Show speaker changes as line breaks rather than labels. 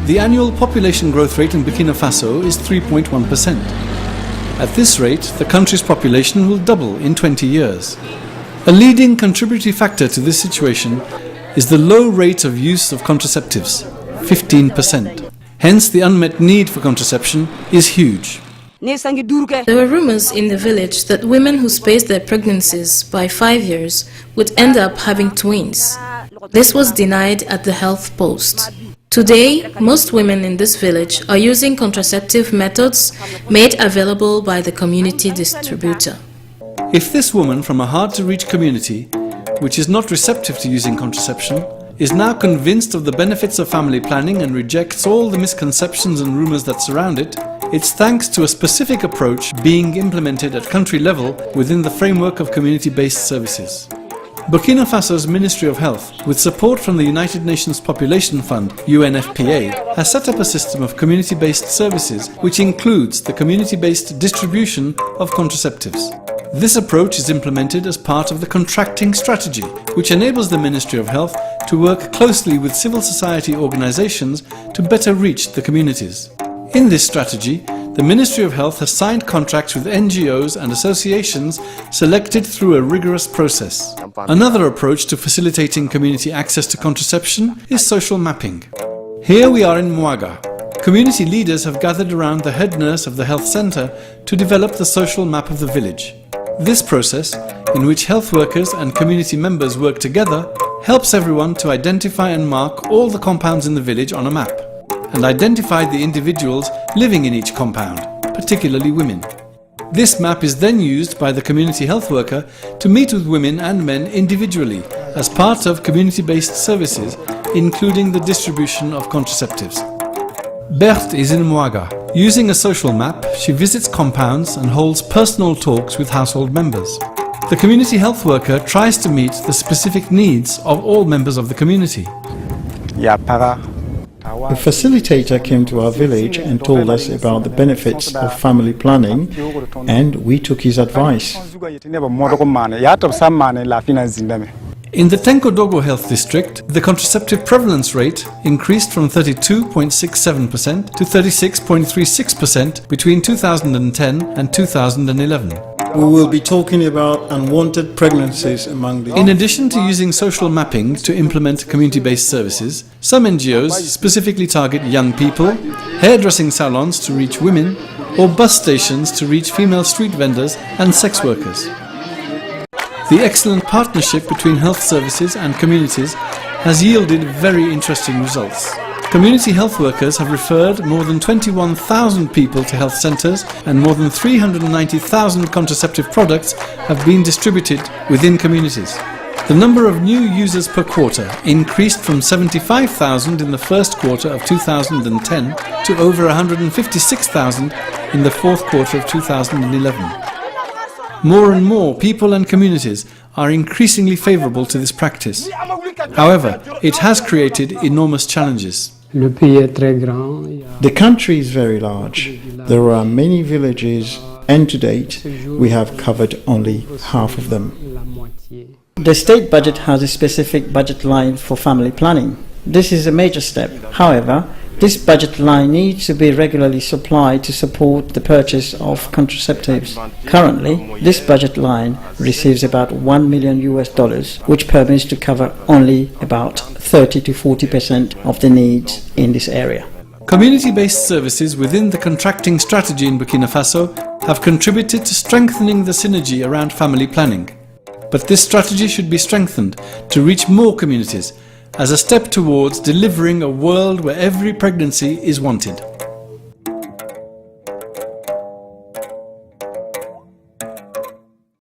The annual population growth rate in Burkina Faso is 3.1%. At this rate, the country's population will double in 20 years. A leading contributory factor to this situation is the low rate of use of contraceptives, 15%. Hence, the unmet need for contraception is huge.
There were rumors in the village that women who spaced their pregnancies by 5 years would end up having twins. This was denied at the health post. Today, most women in this village are using contraceptive methods made available by the community distributor.
If this woman from a hard-to-reach community, which is not receptive to using contraception, is now convinced of the benefits of family planning and rejects all the misconceptions and rumors that surround it, it's thanks to a specific approach being implemented at country level within the framework of community-based services. Burkina Faso's Ministry of Health, with support from the United Nations Population Fund, UNFPA, has set up a system of community-based services which includes the community-based distribution of contraceptives. This approach is implemented as part of the contracting strategy, which enables the Ministry of Health to work closely with civil society organizations to better reach the communities. In this strategy, the Ministry of Health has signed contracts with NGOs and associations selected through a rigorous process. Another approach to facilitating community access to contraception is social mapping. Here we are in Mouaga. Community leaders have gathered around the head nurse of the health center to develop the social map of the village. This process, in which health workers and community members work together, helps everyone to identify and mark all the compounds in the village on a map, and identify the individuals living in each compound, particularly women. This map is then used by the community health worker to meet with women and men individually as part of community-based services, including the distribution of contraceptives. Berthe is in Mouaga. Using a social map, she visits compounds and holds personal talks with household members. The community health worker tries to meet the specific needs of all members of the community.
A facilitator came to our village and told us about the benefits of family planning, and we took his advice.
In the Tenkodogo Health District, the contraceptive prevalence rate increased from 32.67% to 36.36% between 2010 and 2011.
We will be talking about unwanted pregnancies among the...
In addition to using social mapping to implement community-based services, some NGOs specifically target young people, hairdressing salons to reach women, or bus stations to reach female street vendors and sex workers. The excellent partnership between health services and communities has yielded very interesting results. Community health workers have referred more than 21,000 people to health centers, and more than 390,000 contraceptive products have been distributed within communities. The number of new users per quarter increased from 75,000 in the first quarter of 2010 to over 156,000 in the fourth quarter of 2011. More and more people and communities are increasingly favorable to this practice. However, it has created enormous challenges.
The country is very large. There are many villages, and to date, we have covered only half of them.
The state budget has a specific budget line for family planning. This is a major step. However, this budget line needs to be regularly supplied to support the purchase of contraceptives. Currently, this budget line receives about $1 million, which permits to cover only about 30 to 40% of the needs in this area.
Community-based services within the contracting strategy in Burkina Faso have contributed to strengthening the synergy around family planning. But this strategy should be strengthened to reach more communities as a step towards delivering a world where every pregnancy is wanted.